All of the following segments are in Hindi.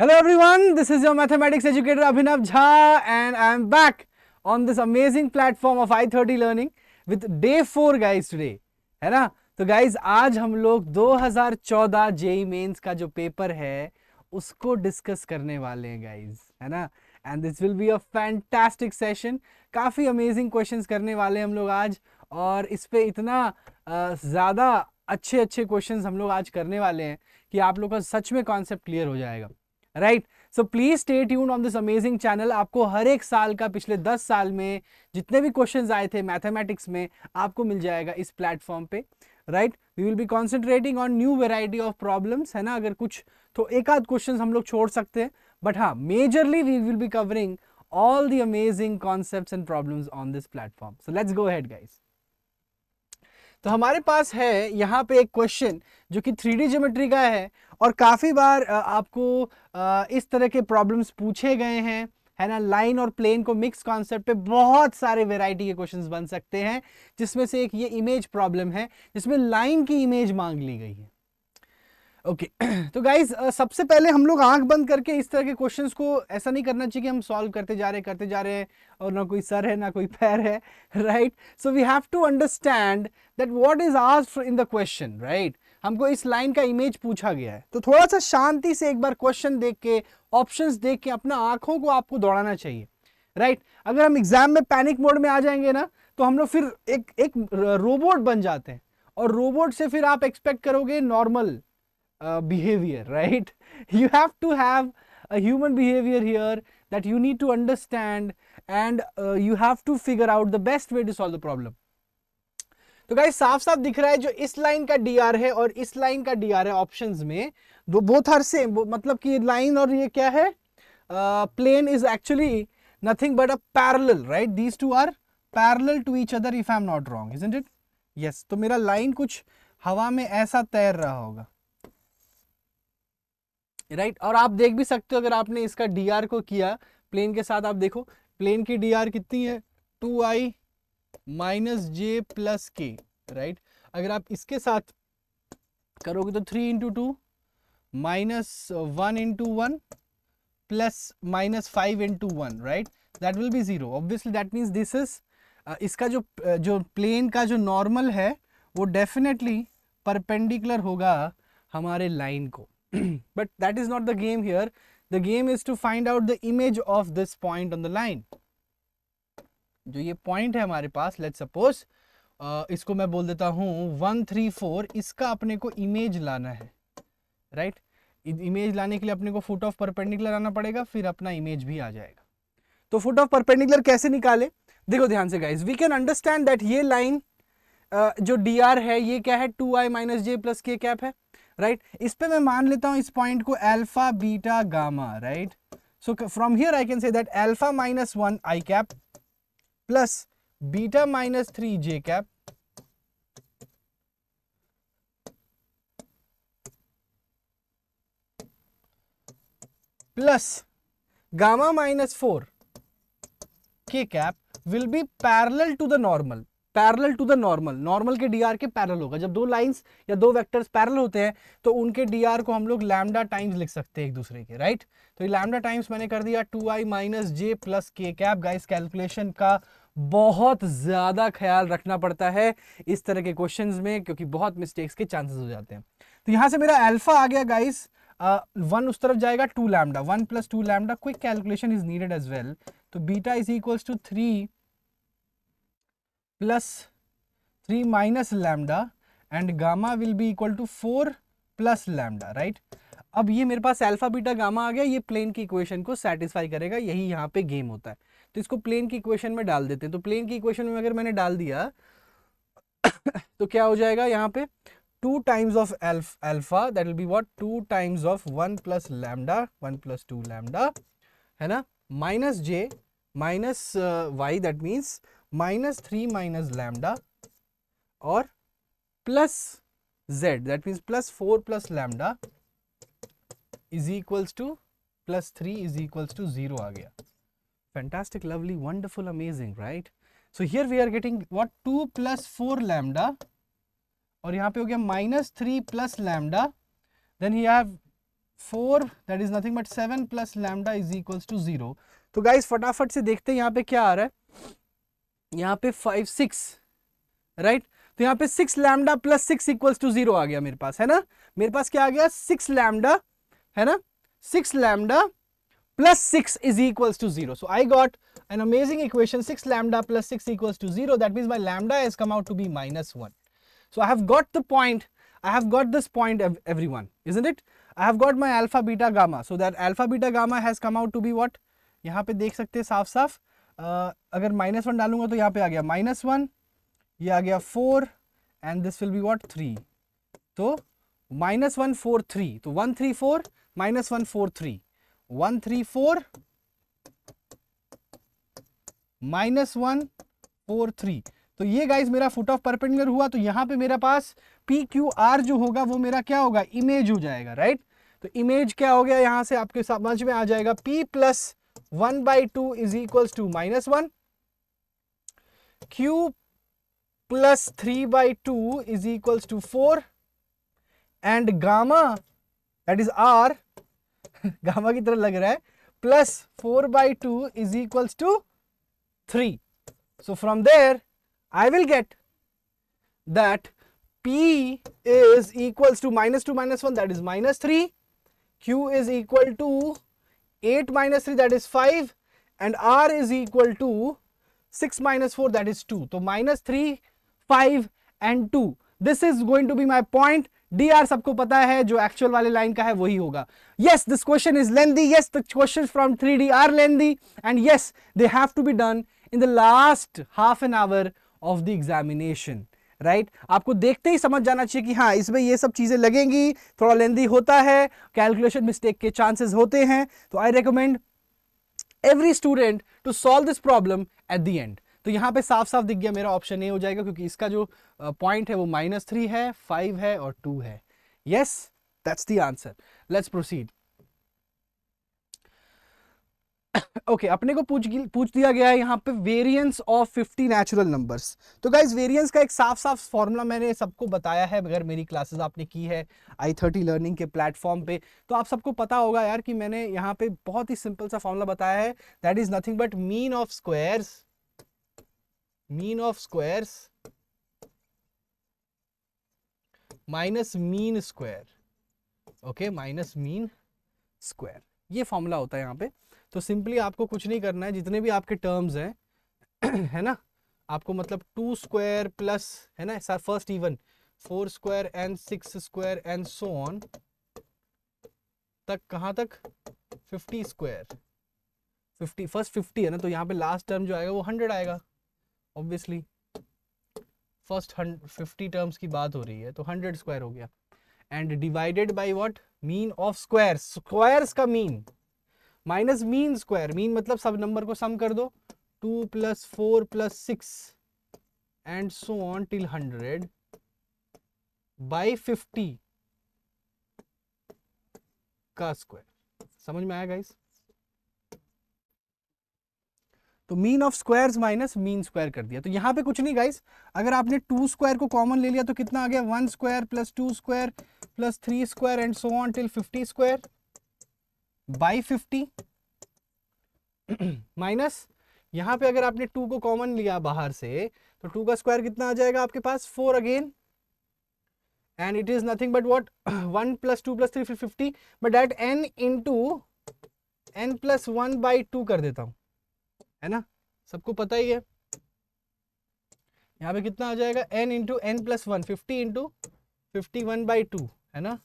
Hello everyone, this is your mathematics educator Abhinav Jha and I am back on this amazing platform of i30 Learning with day 4 guys today, है ना। तो guys आज हम लोग 2014 जेई मेंस का जो पेपर है उसको डिस्कस करने वाले हैं guys, है ना। And this will be a fantastic session, काफ़ी अमेजिंग क्वेश्चंस करने वाले हैं हम लोग आज, और इस पे इतना ज़्यादा अच्छे अच्छे क्वेश्चंस हम लोग आज करने वाले हैं कि आप लोग का सच में कॉन्सेप्ट क्लियर हो जाएगा, right. So please stay tuned on this amazing channel. आपको हर एक साल का पिछले 10 साल में जितने भी क्वेश्चंस आए थे मैथमेटिक्स में आपको मिल जाएगा इस प्लेटफॉर्म पे, right. We will be concentrating on new variety of problems, है ना। अगर कुछ तो एक आध क्वेश्चंस हम लोग छोड़ सकते हैं, बट हाँ majorly we will be covering all the amazing concepts and problems on this platform. So let's go ahead guys. तो हमारे पास है यहाँ पे एक क्वेश्चन जो कि 3D ज्योमेट्री का है और काफ़ी बार आपको इस तरह के प्रॉब्लम्स पूछे गए हैं, है ना। लाइन और प्लेन को मिक्स कॉन्सेप्ट पे बहुत सारे वैरायटी के क्वेश्चंस बन सकते हैं, जिसमें से एक ये इमेज प्रॉब्लम है जिसमें लाइन की इमेज मांग ली गई है। ओके तो गाइज सबसे पहले हम लोग आंख बंद करके इस तरह के क्वेश्चंस को, ऐसा नहीं करना चाहिए कि हम सॉल्व करते जा रहे हैं और ना कोई सर है ना कोई पैर है, right. So we have to understand that what is asked in the question, right. हमको इस लाइन का इमेज पूछा गया है, तो थोड़ा सा शांति से एक बार क्वेश्चन देख के, ऑप्शंस देख के अपना आंखों को आपको दौड़ाना चाहिए, राइट। अगर हम एग्जाम में पैनिक मोड में आ जाएंगे ना तो हम लोग फिर एक रोबोट बन जाते हैं, और रोबोट से फिर आप एक्सपेक्ट करोगे normal behavior, right? You have to have a human behavior here that you need to understand, and you have to figure out the best way to solve the problem. तो गाइस साफ साफ दिख रहा है जो इस लाइन का dr है और इस लाइन का dr है ऑप्शंस में, दो बोथ आर सेम, मतलब कि लाइन और ये क्या है, plane is actually nothing but a parallel, right. These two are parallel to each other if I am not wrong, isn't it? Yes. तो मेरा लाइन कुछ हवा में ऐसा तैर रहा होगा, राइट। और आप देख भी सकते हो अगर आपने इसका dr को किया प्लेन के साथ, आप देखो प्लेन की dr कितनी है, 2i माइनस जे प्लस के, राइट। अगर आप इसके साथ करोगे तो 3 into 2 minus 1 into 1 plus minus 5 into 1, right. That will B 0 obviously. That means this is इसका जो प्लेन का जो नॉर्मल है वो डेफिनेटली परपेंडिकुलर होगा हमारे लाइन को। But that is not the game here. The game is to find out the image of this point on the line. जो ये point है हमारे पास, let's suppose इसको मैं बोल देता हूँ 1 3 4, इसका अपने को इमेज लाना है, राइट। इमेज लाने के लिए अपने को फुट ऑफ परपेंडिकुलर आना पड़ेगा, फिर अपना इमेज भी आ जाएगा। तो फुट ऑफ परपेंडिकुलर कैसे निकाले, देखो ध्यान से guys. We can understand that ये लाइन जो dr है ये क्या है, 2i minus j plus k cap है, राइट। इस पे मैं मान लेता हूं इस पॉइंट को alpha beta gamma, right. So from here I can say that alpha minus 1 i cap plus beta minus 3 j cap plus gamma minus 4 k cap will be parallel to the normal, parallel to the normal. Normal के dr के पैरेलल होगा। जब दो लाइंस या दो वेक्टर्स पैरेलल होते हैं तो उनके dr को हम लोग लैम्डा टाइम्स लिख सकते हैं एक दूसरे के, राइट। तो ये लैम्डा टाइम्स मैंने कर दिया 2i minus j plus k cap. Guys calculation का बहुत ज्यादा ख्याल रखना पड़ता है इस तरह के क्वेश्चंस में, क्योंकि बहुत मिस्टेक्स के चांसेस हो जाते हैं। तो यहां से मेरा अल्फा आ गया गाइस, 1 उस तरफ जाएगा 2 lambda, 1 plus 2 lambda. Quick calculation is needed as well. तो beta is equals to 3 plus 3 minus lambda and gamma will be equal to 4 plus lambda, right. अब ये मेरे पास अल्फा बीटा गामा आ गया, ये प्लेन की इक्वेशन को सेटिस्फाई करेगा, यही यहाँ पे गेम होता है। तो इसको प्लेन की इक्वेशन में डाल देते हैं। तो प्लेन की इक्वेशन में अगर मैंने डाल दिया तो क्या हो जाएगा यहाँ पे, 2 times of alpha that will be what, 2 times of 1 plus lambda, 1 plus 2 lambda, है ना, minus j minus y that means minus 3 minus lambda और plus z that means plus 4 plus lambda is equals to plus 3 is equals to 0 आ गया। Fantastic, lovely, wonderful, amazing, right. So here we are getting what, 2 plus 4 lambda और यहाँ पे हो गया minus 3 plus lambda, then you have 4 that is nothing but 7 plus lambda is equals to 0। तो गाइस फटाफट से देखते हैं यहाँ पे क्या आ रहा है। यहाँ पे 5 6 राइट, तो यहाँ पे 6 लैम्डा प्लस 6 इक्वल्स टू 0 आ गया मेरे पास, है ना। मेरे पास क्या आ गया, 6 लैम्डा, है ना, 6 lambda plus 6 is equals to 0. So I got an amazing equation, 6 lambda plus 6 equals to 0. That means my lambda has come out to be minus 1. So I have got the point, I have got this point everyone, isn't it? I have got my alpha beta gamma. So that alpha beta gamma has come out to be what? यहाँ पे देख सकते हैं साफ साफ, अगर -1 डालूंगा तो यहाँ पे आ गया -1, ये आ गया 4 and this will be what, 3. तो -1 4 3, तो 1 3 4 -1 4 3, 1 3 4 -1 4 3। तो ये गाइज मेरा फुट ऑफ परपेंडिकुलर हुआ। तो यहाँ पे मेरा पास पी क्यू आर जो होगा वो मेरा क्या होगा, इमेज हो जाएगा, राइट। तो इमेज क्या हो गया, यहाँ से आपके समझ में आ जाएगा, P plus 1/2 is equals to -1, Q plus 3/2 is equals to 4 and gamma that is R gamma की तरह लग रहा है, plus 4/2 is equals to 3. So from there I will get that P is equals to -2 - 1, that is -3, Q is equal to 8 - 3, that is 5, and R is equal to 6 - 4, that is 2. तो -3 5 and 2, this is going to be my point. DR सबको पता है, जो एक्चुअल वाले लाइन का है वही होगा। Yes, this question is lengthy. Yes, the questions from 3D are lengthy, and yes, they have to be done in the last half an hour of the examination, right? आपको देखते ही समझ जाना चाहिए कि हाँ इसमें ये सब चीजें लगेंगी, थोड़ा लेंदी होता है, कैलकुलेशन मिस्टेक के चांसेस होते हैं। तो I recommend every student to solve this problem at the end. तो यहाँ पे साफ साफ दिख गया मेरा ऑप्शन ए हो जाएगा, क्योंकि इसका जो पॉइंट है वो -3 है, 5 है और 2 है। Yes, that's the answer. Let's proceed. Okay, अपने को पूछ दिया गया है यहाँ पे वेरिएंस ऑफ 50 नेचुरल नंबर्स। तो गाइज वेरिएंस का एक साफ साफ फॉर्मूला मैंने सबको बताया है, अगर मेरी क्लासेस आपने की है i30 लर्निंग के प्लेटफॉर्म पे, तो आप सबको पता होगा यार कि मैंने यहाँ पे बहुत ही सिंपल सा फॉर्मूला बताया है, that is nothing but mean of squares minus mean square. Okay, minus mean square, ये फॉर्मूला होता है यहाँ पे। तो सिंपली आपको कुछ नहीं करना है, जितने भी आपके टर्म्स हैं है ना, आपको मतलब 2 स्क्वायर प्लस, है ना sir, first even 4 square and 6 square and so on तक, कहाँ तक 50 स्क्वायर, 50 फर्स्ट 50 है ना, तो यहाँ पे लास्ट टर्म जो आएगा वो 100 आएगा ऑब्वियसली। फर्स्ट 50 टर्म्स की बात हो रही है, तो 100 स्क्वायर हो गया, and divided by what, mean of squares, squares का mean minus mean square, mean मतलब सब नंबर को सम कर दो, 2 + 4 + 6 and so on till 100 by 50 का स्क्वायर। समझ में आया गाइस? तो mean of squares minus mean square कर दिया। तो यहाँ पे कुछ नहीं गाइस, अगर आपने 2 स्क्वायर को कॉमन ले लिया तो कितना आ गया, 1 square plus 2 square plus 3 square and so on till 50 square by 50 minus, यहाँ पे अगर आपने 2 को कॉमन लिया बाहर से तो 2 का स्क्वायर कितना आ जाएगा आपके पास, 4 again, and it is nothing but what 1 + 2 + 3 फिर 50, but that n into n + 1/2 कर देता हूं, है ना, सबको पता ही है। यहाँ पे कितना आ जाएगा, n इंटू n + 1, 50 इंटू 51/2, है ना,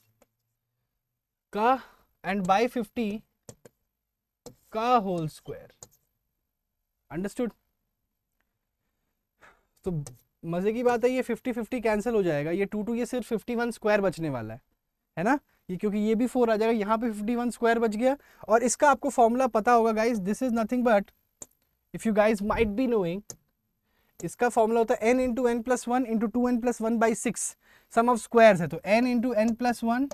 का एंड बाई 50 का होल स्क्वायर। अंडरस्टूड? तो मजे की बात है, ये 50-50 कैंसिल हो जाएगा, ये 2 ये सिर्फ 51 स्क्वायर बचने वाला है ना, ये क्योंकि ये भी 4 आ जाएगा, यहाँ पे 51 स्क्वायर बच गया। और इसका आपको फॉर्मूला पता होगा guys, this is nothing but, if you guys might be knowing, इसका फॉर्मूला होता है n into n + 1 into 2n + 1/6, sum of squares है, तो n into n + 1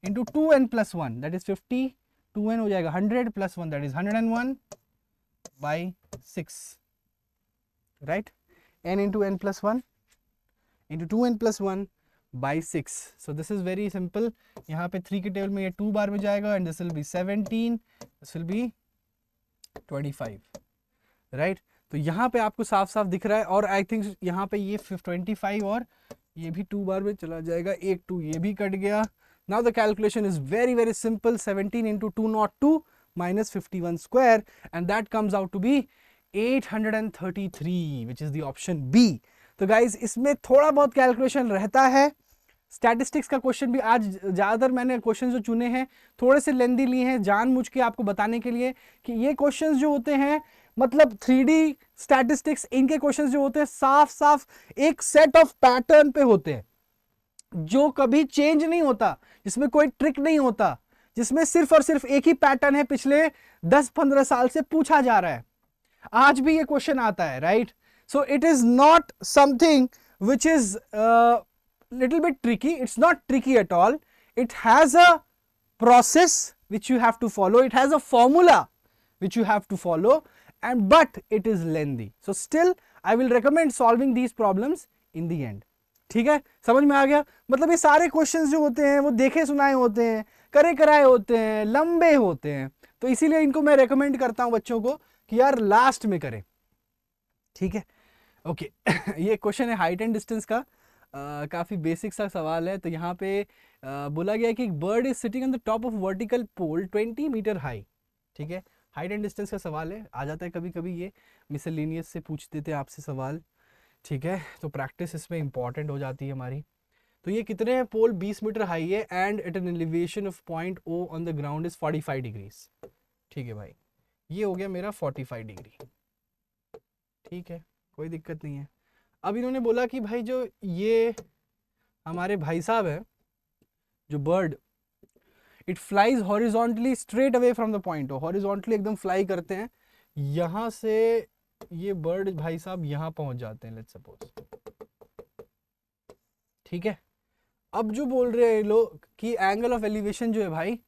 into 2n + 1 that is 50, 2n हो जाएगा 100 + 1 that is 101/6, right. n into n + 1 into 2n + 1 by 6. So this is very simple. यहाँ पे 3 के टेबल में ये 2 बार में जाएगा and this will B 17, this will B 25, right. तो यहाँ पे आपको साफ साफ दिख रहा है. और आई थिंक यहाँ पे ये 25 और ये भी 2 बार में चला जाएगा. एक 2 ये भी कट गया. Now the calculation is very very simple. 17 into 202 minus 51 square and that comes out to be 833 which is the option B. तो गाइज इसमें थोड़ा बहुत कैलकुलेशन रहता है. स्टैटिस्टिक्स का क्वेश्चन भी आज ज़्यादातर मैंने क्वेश्चन जो चुने हैं थोड़े से लेंदी लिए हैं जानबूझ के आपको बताने के लिए कि ये क्वेश्चंस जो होते हैं मतलब 3D स्टैटिस्टिक्स इनके क्वेश्चंस जो होते हैं साफ साफ एक सेट ऑफ पैटर्न पे होते हैं जो कभी चेंज नहीं होता, जिसमें कोई ट्रिक नहीं होता, जिसमें सिर्फ और सिर्फ एक ही पैटर्न है पिछले 10-15 साल से पूछा जा रहा है. आज भी ये क्वेश्चन आता है, right. So it is not something which is little bit tricky. It's not tricky at all. It has a process which you have to follow. It has a formula which you have to follow, and but it is lengthy. So still I will recommend solving these problems in the end. ठीक है, समझ में आ गया. मतलब ये सारे क्वेश्चंस जो होते हैं वो देखे सुनाए होते हैं, करे कराए होते हैं, लंबे होते हैं. तो इसीलिए इनको मैं रेकमेंड करता हूं बच्चों को कि यार लास्ट में करें. ठीक है, ओके. ये क्वेश्चन है हाइट एंड डिस्टेंस का. काफ़ी बेसिक सा सवाल है. तो यहाँ पे बोला गया है कि एक bird is sitting on the top of vertical pole 20 meter high. ठीक है, हाइट एंड डिस्टेंस का सवाल है. आ जाता है कभी कभी ये मिसलेनियस से पूछ देते हैं आपसे सवाल. ठीक है, तो प्रैक्टिस इसमें इंपॉर्टेंट हो जाती है हमारी. तो ये कितने हैं, पोल 20 मीटर हाई है and at an elevation of point O on the ground is 45 degrees. ठीक है भाई, ये हो गया मेरा 45 डिग्री. ठीक है, कोई दिक्कत नहीं है. अब इन्होंने बोला कि भाई जो ये हमारे भाई साहब है जो bird, it flies horizontally straight away from the point. Horizontally एकदम फ्लाई करते हैं. यहां से ये बर्ड भाई साहब यहां पहुंच जाते हैं, लेट्स सपोज. ठीक है, अब जो बोल रहे हैं लोग कि एंगल ऑफ एलिवेशन जो है भाई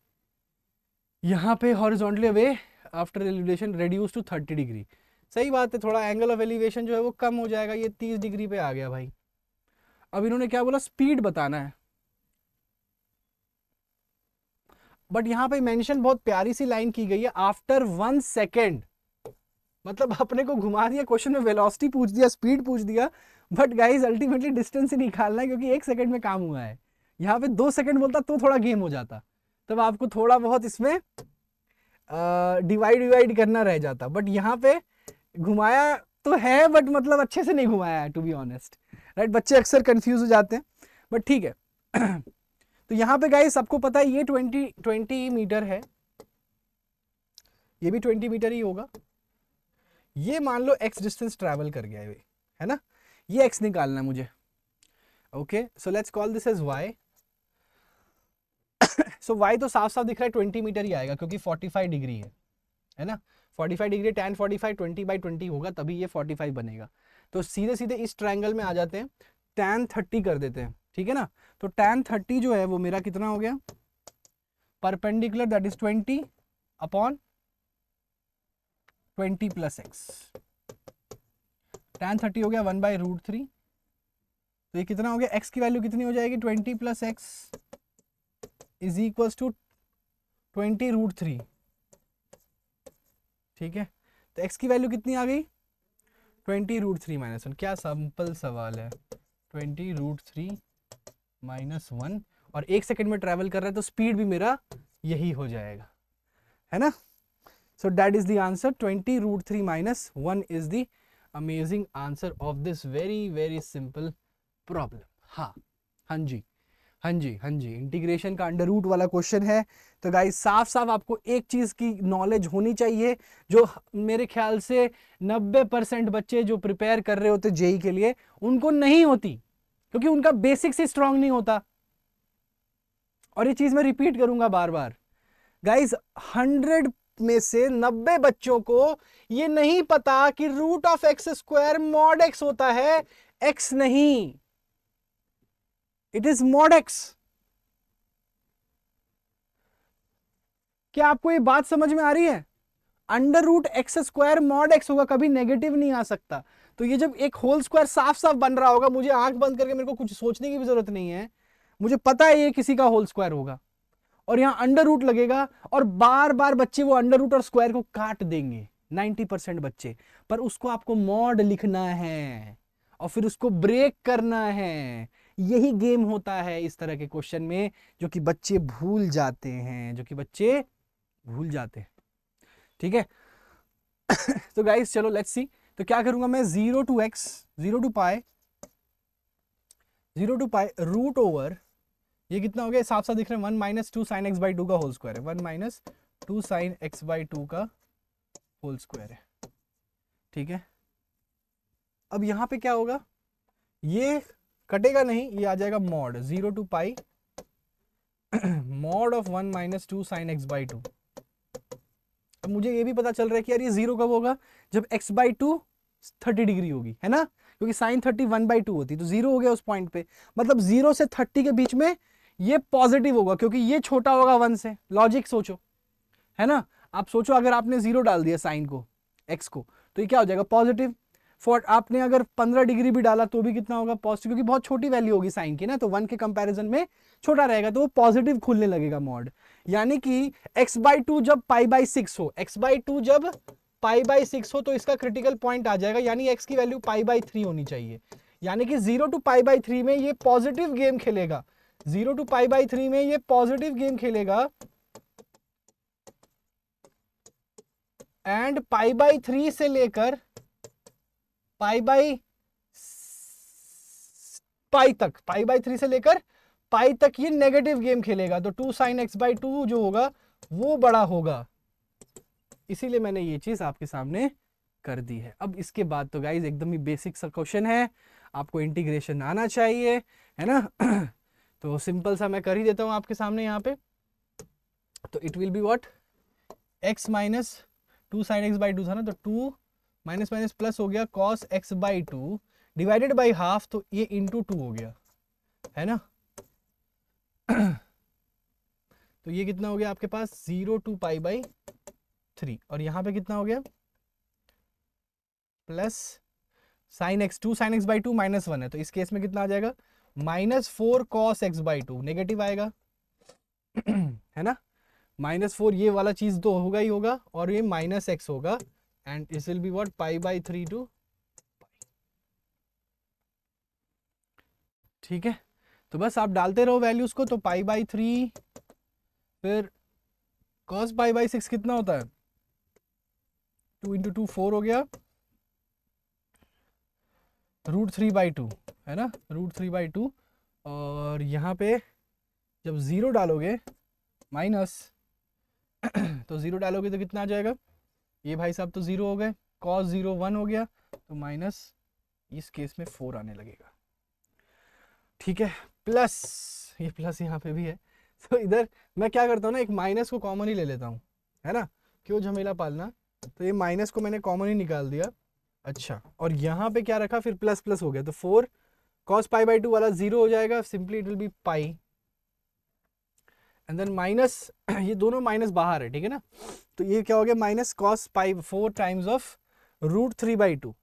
यहां पे horizontally away after elevation reduce to 30 degree. सही बात है, थोड़ा एंगल ऑफ एलिवेशन जो है वो कम हो जाएगा. ये 30 डिग्री पे आ गया भाई. अब इन्होंने क्या बोला, स्पीड बताना है. बट यहां पे मेंशन बहुत प्यारी सी लाइन की गई है, आफ्टर 1 सेकेंड. मतलब अपने को घुमा दिया, क्वेश्चन में वेलोसिटी पूछ दिया, स्पीड पूछ दिया, बट गाइज अल्टीमेटली डिस्टेंस ही निकालना है क्योंकि 1 सेकेंड में काम हुआ है. यहाँ पे 2 सेकेंड बोलता तो थोड़ा गेम हो जाता, तब आपको थोड़ा बहुत इसमें डिवाइड करना रह जाता. बट यहाँ पे घुमाया तो है बट मतलब अच्छे से नहीं घुमाया है, टू बी ऑनेस्ट, राइट. बच्चे अक्सर कंफ्यूज हो जाते हैं, बट ठीक है. तो यहाँ पे गाइस सबको पता है ये 20 मीटर है, ये भी 20 मीटर ही होगा. ये मान लो x डिस्टेंस ट्रैवल कर गया है ना, ये x निकालना है मुझे. Okay, so let's call this as y. सो y तो साफ साफ दिख रहा है 20 मीटर ही आएगा क्योंकि 45 डिग्री है ना. 45 डिग्री tan 45 20/20 होगा, तभी ये 45 बनेगा. तो सीधे सीधे इस ट्रायंगल में आ जाते हैं, tan 30 कर देते हैं. ठीक है ना, तो tan 30 जो है वो मेरा कितना हो गया, perpendicular that is 20 upon 20 plus x. tan 30 हो गया 1/√3. तो ये कितना हो गया, x की वैल्यू कितनी हो जाएगी, 20 plus x is equals to 20√3. ठीक है, तो x की वैल्यू कितनी आ गई, 20√3 माइनस 1. क्या सिंपल सवाल है, 20√3 माइनस 1. और 1 सेकेंड में ट्रैवल कर रहा है तो स्पीड भी मेरा यही हो जाएगा, है ना. So that is the answer. 20√3 minus 1 is the amazing answer of this very very simple problem. हाँ जी, इंटीग्रेशन का अंडर रूट वाला क्वेश्चन है. तो गाइस साफ साफ आपको एक चीज की नॉलेज होनी चाहिए जो मेरे ख्याल से 90% बच्चे जो प्रिपेयर कर रहे होते जेई के लिए उनको नहीं होती, क्योंकि उनका बेसिक्स ही स्ट्रांग नहीं होता. और ये चीज मैं रिपीट करूंगा बार बार. गाइस 100 में से 90 बच्चों को ये नहीं पता कि root of x square mod x होता है, एक्स नहीं, इट इज मॉड एक्स. क्या आपको ये बात समझ में आ रही है? Under root x square mod x होगा, कभी नेगेटिव नहीं आ सकता। तो ये जब एक होल स्क्वायर साफ साफ बन रहा होगा, मुझे आंख बंद करके मेरे को कुछ सोचने की भी जरूरत नहीं है, मुझे पता है ये किसी का होल स्क्वायर होगा, और यहां अंडर रूट लगेगा और बार बार बच्चे वो अंडर रूट और स्क्वायर को काट देंगे 90% बच्चे, पर उसको आपको मॉड लिखना है और फिर उसको ब्रेक करना है। यही गेम होता है इस तरह के क्वेश्चन में, जो कि बच्चे भूल जाते हैं, जो कि बच्चे भूल जाते हैं। ठीक है तो गाइस चलो लेट्स सी। तो क्या करूंगा मैं, 0 to x 0 to pi root over, ये कितना हो गया, साफ साफ दिख रहा है, 1 माइनस 2 साइन एक्स बाई 2 का होल स्क्वायर है, 1 माइनस 2 साइन एक्स बाई 2 का होल स्क्वायर है। ठीक है, अब यहां पे क्या होगा, ये कटेगा नहीं, ये आ जाएगा mod 0 to pi mod of 1 minus 2 sine x by 2। अब मुझे ये भी पता चल रहा है कि यार ये जीरो कब होगा, जब x बाई 2 30 डिग्री होगी, है ना, क्योंकि साइन 30 1 बाई 2 होती, तो जीरो हो गया उस पॉइंट पे, मतलब 0 से 30 के बीच में ये पॉजिटिव होगा, क्योंकि ये छोटा होगा 1 से। लॉजिक सोचो, है ना, आप सोचो अगर आपने 0 डाल दिया साइन को, x को, तो ये क्या हो जाएगा, पॉजिटिव। फॉर आपने अगर 15 डिग्री भी डाला तो भी कितना होगा, पॉजिटिव, क्योंकि बहुत छोटी वैल्यू होगी साइन की ना, तो 1 के कंपैरिजन में छोटा रहेगा, तो वो पॉजिटिव खुलने लगेगा मॉड। यानी कि x बाई 2 जब पाई बाई 6 हो, x बाई 2 जब पाई बाई 6 हो, तो इसका क्रिटिकल पॉइंट आ जाएगा, यानी x की वैल्यू पाई बाई 3 होनी चाहिए। यानी कि 0 टू पाई बाई 3 में ये पॉजिटिव गेम खेलेगा, 0 टू पाई बाई 3 में ये पॉजिटिव गेम खेलेगा, एंड पाई बाई 3 से लेकर पाई बाई तक, पाई बाई 3 से लेकर पाई तक ये नेगेटिव गेम खेलेगा, तो 2 साइन एक्स बाई 2 जो होगा वो बड़ा होगा। इसीलिए मैंने ये चीज आपके सामने कर दी है। अब इसके बाद तो गाइज एकदम ही बेसिक सा क्वेश्चन है, आपको इंटीग्रेशन आना चाहिए, है ना तो सिंपल सा मैं कर ही देता हूं आपके सामने यहाँ पे। तो it will be what, x minus 2 sine x by 2 था ना, तो 2 माइनस माइनस प्लस हो गया cos x by 2 divided by half, तो ये इंटू 2 हो गया, है ना तो ये कितना हो गया आपके पास, 0 टू पाई बाई 3, और यहां पे कितना हो गया, plus sine x 2 sine x by 2 minus 1 है, तो इस केस में कितना आ जाएगा, -4 cos x बाई 2, नेगेटिव आएगा है ना, -4 ये वाला चीज तो होगा ही होगा, और ये माइनस एक्स होगा, and this will be what, pi by 3 two. ठीक है, तो बस आप डालते रहो वैल्यूज को, तो पाई बाई 3, फिर cos पाई बाई 6 कितना होता है, 2 इंटू 2 4 हो गया, √3 बाई 2, है ना, √3 बाई 2, और यहाँ पे जब 0 डालोगे माइनस तो 0 डालोगे तो कितना आ जाएगा, ये भाई साहब तो 0 हो गए, cos 0 1 हो गया, तो माइनस इस केस में 4 आने लगेगा। ठीक है, प्लस ये प्लस यहाँ पे भी है, तो इधर मैं क्या करता हूँ ना, एक माइनस को कॉमन ही ले लेता हूँ, है ना, क्यों झमेला पालना, तो ये माइनस को मैंने कॉमन ही निकाल दिया। अच्छा, और यहाँ पे क्या रखा, फिर प्लस प्लस हो गया, तो 4 cos पाई बाई 2 वाला 0 हो जाएगा, simply it will be pi, and then minus ये दोनों माइनस बाहर है, ठीक है ना, तो ये क्या हो गया, minus cos pi 4 times of √3 by 2,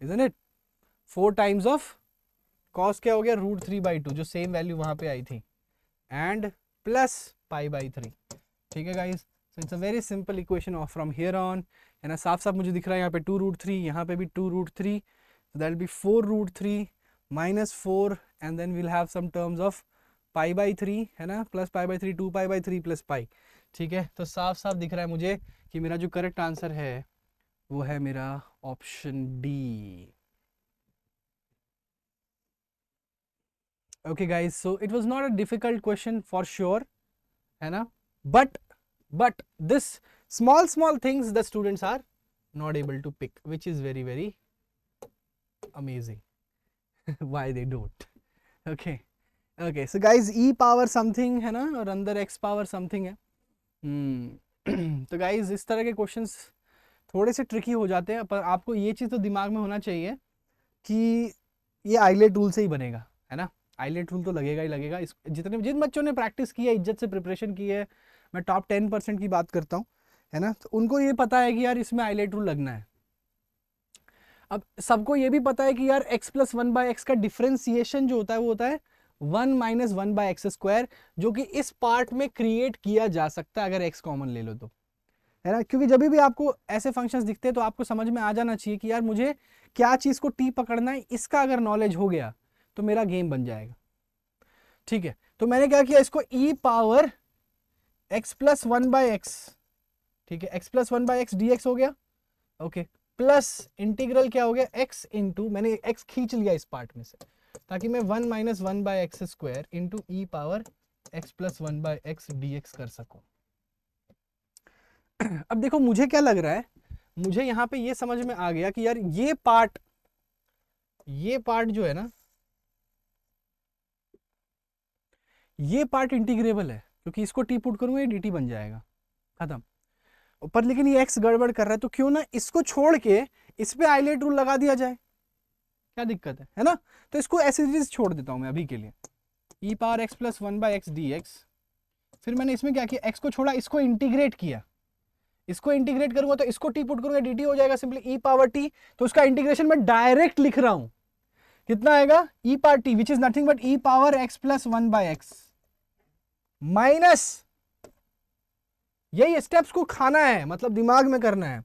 isn't it, 4 times of cos क्या हो गया, √3 बाई 2, जो सेम वैल्यू वहां पे आई थी, एंड प्लस पाई बाई 3। ठीक है guys, so it's a very simple equation of from here on, है ना, साफ साफ मुझे दिख रहा है यहाँ पे 2√3, यहाँ पे भी 2√3, so that will be 4√3 minus 4, and then we'll have some terms of pi by 3, है ना, plus pi by 3, 2 pi by 3 plus pi. ठीक है, तो साफ साफ दिख रहा है मुझे कि मेरा जो करेक्ट आंसर है वो है मेरा option D. Okay guys, so it was not a difficult question for sure, है ना, but this small things the students are not able to pick, which is very amazing why they don't। okay so guys, e power something है ना, और अंदर x power something है। तो guys इस तरह के क्वेश्चंस थोड़े से ट्रिकी हो जाते हैं, पर आपको ये चीज़ तो दिमाग में होना चाहिए कि ये आइलेट रूल से ही बनेगा, है ना, आइलेट रूल तो लगेगा ही लगेगा। जिन बच्चों ने प्रैक्टिस की है, इज्जत से प्रिपरेशन की है, मैं टॉप 10% की बात करता हूँ, है ना, तो उनको ये पता है कि यार इसमें आइलेट रूल लगना है। अब सबको ये भी पता है कि यार x plus one by x का डिफ्रेंसिएशन जो होता है वो होता है 1 minus one by x square, जो कि इस पार्ट में क्रिएट किया जा सकता है अगर x कॉमन ले लो तो, है ना। क्योंकि जब भी आपको ऐसे फंक्शंस दिखते हैं तो आपको समझ में आ जाना चाहिए कि यार मुझे क्या चीज को t पकड़ना है, इसका अगर नॉलेज हो गया तो मेरा गेम बन जाएगा। ठीक है, तो मैंने क्या किया, इसको e power x plus one by x, ठीक है, x plus one by x d x हो गया, ओके, प्लस इंटीग्रल क्या हो गया x इंटू, मैंने x खींच लिया इस पार्ट में से ताकि मैं 1 minus one by x square into E power x plus one by x d x कर सकूं। अब देखो मुझे क्या लग रहा है, मुझे यहां पे ये समझ में आ गया कि यार ये पार्ट जो है ना, ये पार्ट इंटीग्रेबल है, क्योंकि इसको टी पुट करूंगा ये dt बन जाएगा, खत्म। पर लेकिन ये x गड़बड़ कर रहा है, तो क्यों ना इसको छोड़ के इस पे आइलेट रूल लगा दिया जाए, क्या दिक्कत है ना। तो इसको ऐसे चीज छोड़ देता हूं मैं अभी के लिए, e power x plus one by x d x. फिर मैंने इसमें क्या किया, x को छोड़ा, इसको इंटीग्रेट किया, इसको इंटीग्रेट करूंगा तो इसको टी पुट करूंगा dt हो जाएगा सिंपली ई पावर टी। तो उसका इंटीग्रेशन मैं डायरेक्ट लिख रहा हूं, कितना आएगा, e power t which is nothing but e power x plus one by x minus, यही स्टेप्स को खाना है, मतलब दिमाग में करना है,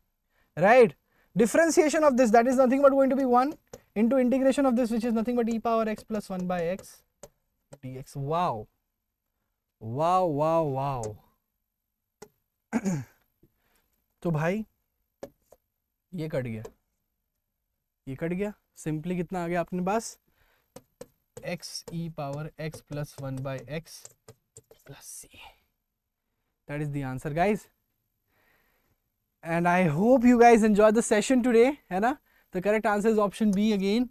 right. Differentiation of this that is nothing but going to be 1 into integration of this which is nothing but e power x plus 1 by x dx। wow wow wow wow तो भाई ये कट गया, ये कट गया, सिंपली कितना आ गया अपने पास, x e power x plus 1 by x plus c। that is the answer guys, and I hope you guys enjoyed the session today, है ना। The correct answer is option B again,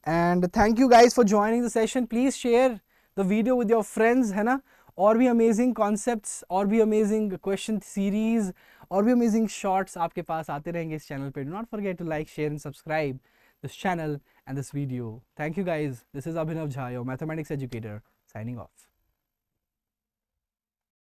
and thank you guys for joining the session. Please share the video with your friends, है ना। और भी amazing concepts, और भी amazing question series, और भी amazing shorts आपके पास आते रहेंगे इस channel पे। Do not forget to like, share and subscribe this channel and this video. Thank you guys. This is Abhinav Jha, your mathematics educator, signing off.